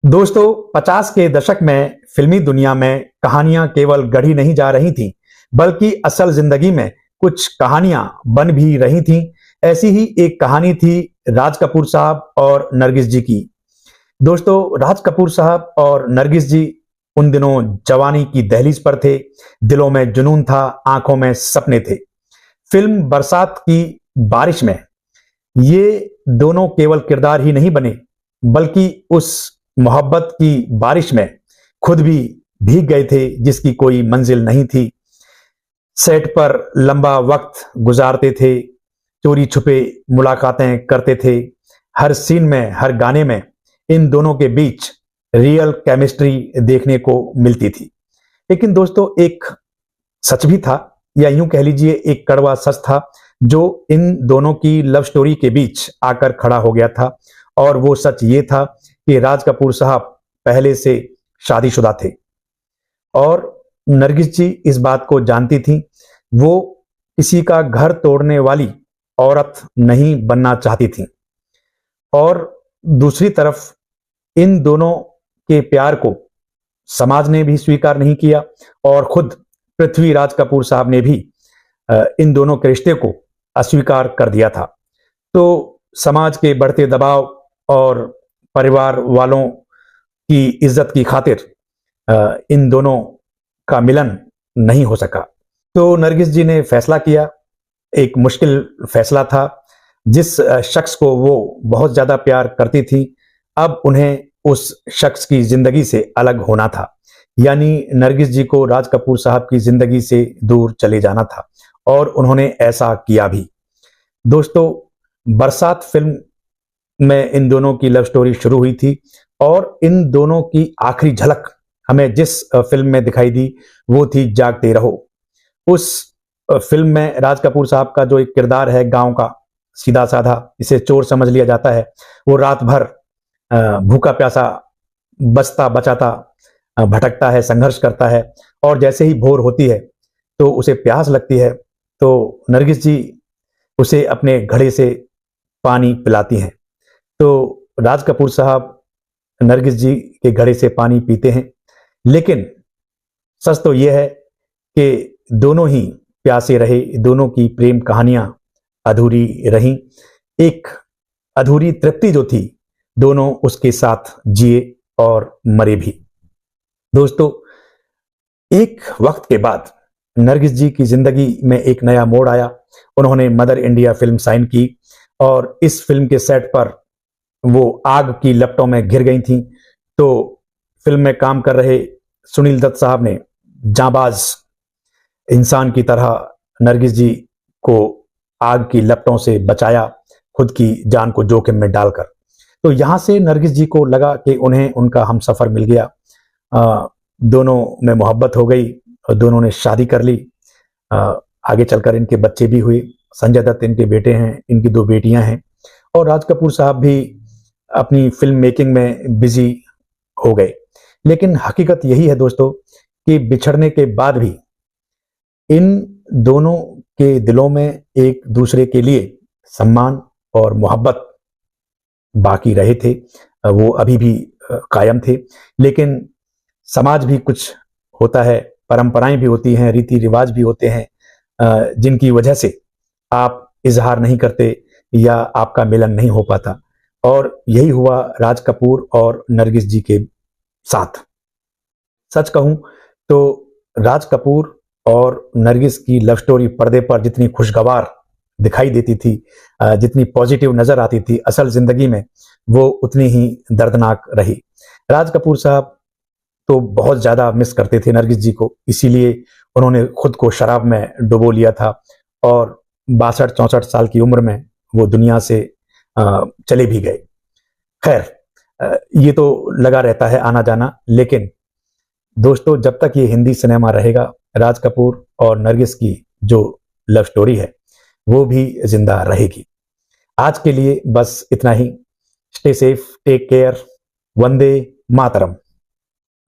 दोस्तों 50 के दशक में फिल्मी दुनिया में कहानियां केवल गढ़ी नहीं जा रही थीं, बल्कि असल जिंदगी में कुछ कहानियां बन भी रही थीं। ऐसी ही एक कहानी थी राज कपूर साहब और नरगिस जी की। दोस्तों राज कपूर साहब और नरगिस जी उन दिनों जवानी की दहलीज पर थे। दिलों में जुनून था, आंखों में सपने थे। फिल्म बरसात की बारिश में ये दोनों केवल किरदार ही नहीं बने, बल्कि उस मोहब्बत की बारिश में खुद भी भीग गए थे जिसकी कोई मंजिल नहीं थी। सेट पर लंबा वक्त गुजारते थे, चोरी छुपे मुलाकातें करते थे। हर सीन में, हर गाने में इन दोनों के बीच रियल केमिस्ट्री देखने को मिलती थी। लेकिन दोस्तों एक सच भी था, या यूं कह लीजिए एक कड़वा सच था, जो इन दोनों की लव स्टोरी के बीच आकर खड़ा हो गया था। और वो सच ये था कि राज कपूर साहब पहले से शादीशुदा थे और नरगिस जी इस बात को जानती थी। वो किसी का घर तोड़ने वाली औरत नहीं बनना चाहती थी। और दूसरी तरफ इन दोनों के प्यार को समाज ने भी स्वीकार नहीं किया और खुद पृथ्वीराज कपूर साहब ने भी इन दोनों के रिश्ते को अस्वीकार कर दिया था। तो समाज के बढ़ते दबाव और परिवार वालों की इज्जत की खातिर इन दोनों का मिलन नहीं हो सका। तो नरगिस जी ने फैसला किया, एक मुश्किल फैसला था। जिस शख्स को वो बहुत ज्यादा प्यार करती थी, अब उन्हें उस शख्स की जिंदगी से अलग होना था। यानी नरगिस जी को राज कपूर साहब की जिंदगी से दूर चले जाना था और उन्होंने ऐसा किया भी। दोस्तों बरसात फिल्म में इन दोनों की लव स्टोरी शुरू हुई थी और इन दोनों की आखिरी झलक हमें जिस फिल्म में दिखाई दी वो थी जागते रहो। उस फिल्म में राज कपूर साहब का जो एक किरदार है, गांव का सीधा साधा, इसे चोर समझ लिया जाता है, वो रात भर भूखा प्यासा बचता बचाता भटकता है, संघर्ष करता है। और जैसे ही भोर होती है तो उसे प्यास लगती है, तो नरगिस जी उसे अपने घड़े से पानी पिलाती हैं। तो राज कपूर साहब नरगिस जी के घड़े से पानी पीते हैं। लेकिन सच तो यह है कि दोनों ही प्यासे रहे, दोनों की प्रेम कहानियां अधूरी रहीं। एक अधूरी तृप्ति जो थी, दोनों उसके साथ जिए और मरे भी। दोस्तों एक वक्त के बाद नरगिस जी की जिंदगी में एक नया मोड़ आया। उन्होंने मदर इंडिया फिल्म साइन की और इस फिल्म के सेट पर वो आग की लपटों में घिर गई थीं। तो फिल्म में काम कर रहे सुनील दत्त साहब ने जांबाज इंसान की तरह नरगिस जी को आग की लपटों से बचाया, खुद की जान को जोखिम में डालकर। तो यहां से नरगिस जी को लगा कि उन्हें उनका हमसफर मिल गया। दोनों में मोहब्बत हो गई और दोनों ने शादी कर ली। आगे चलकर इनके बच्चे भी हुए। संजय दत्त इनके बेटे हैं, इनकी 2 बेटियां हैं। और राज कपूर साहब भी अपनी फिल्म मेकिंग में बिजी हो गए। लेकिन हकीकत यही है दोस्तों कि बिछड़ने के बाद भी इन दोनों के दिलों में एक दूसरे के लिए सम्मान और मोहब्बत बाकी रहे थे। वो अभी भी कायम थे। लेकिन समाज भी कुछ होता है, परंपराएं भी होती हैं, रीति रिवाज भी होते हैं, जिनकी वजह से आप इजहार नहीं करते या आपका मिलन नहीं हो पाता। और यही हुआ राज कपूर और नरगिस जी के साथ। सच कहूं तो राज कपूर और नरगिस की लव स्टोरी पर्दे पर जितनी खुशगवार दिखाई देती थी, जितनी पॉजिटिव नजर आती थी, असल जिंदगी में वो उतनी ही दर्दनाक रही। राज कपूर साहब तो बहुत ज्यादा मिस करते थे नरगिस जी को, इसीलिए उन्होंने खुद को शराब में डुबो लिया था और 62-64 साल की उम्र में वो दुनिया से चले भी गए। खैर ये तो लगा रहता है आना जाना। लेकिन दोस्तों जब तक ये हिंदी सिनेमा रहेगा, राज कपूर और नरगिस की जो लव स्टोरी है वो भी जिंदा रहेगी। आज के लिए बस इतना ही। Stay safe, take care, Vande Mataram.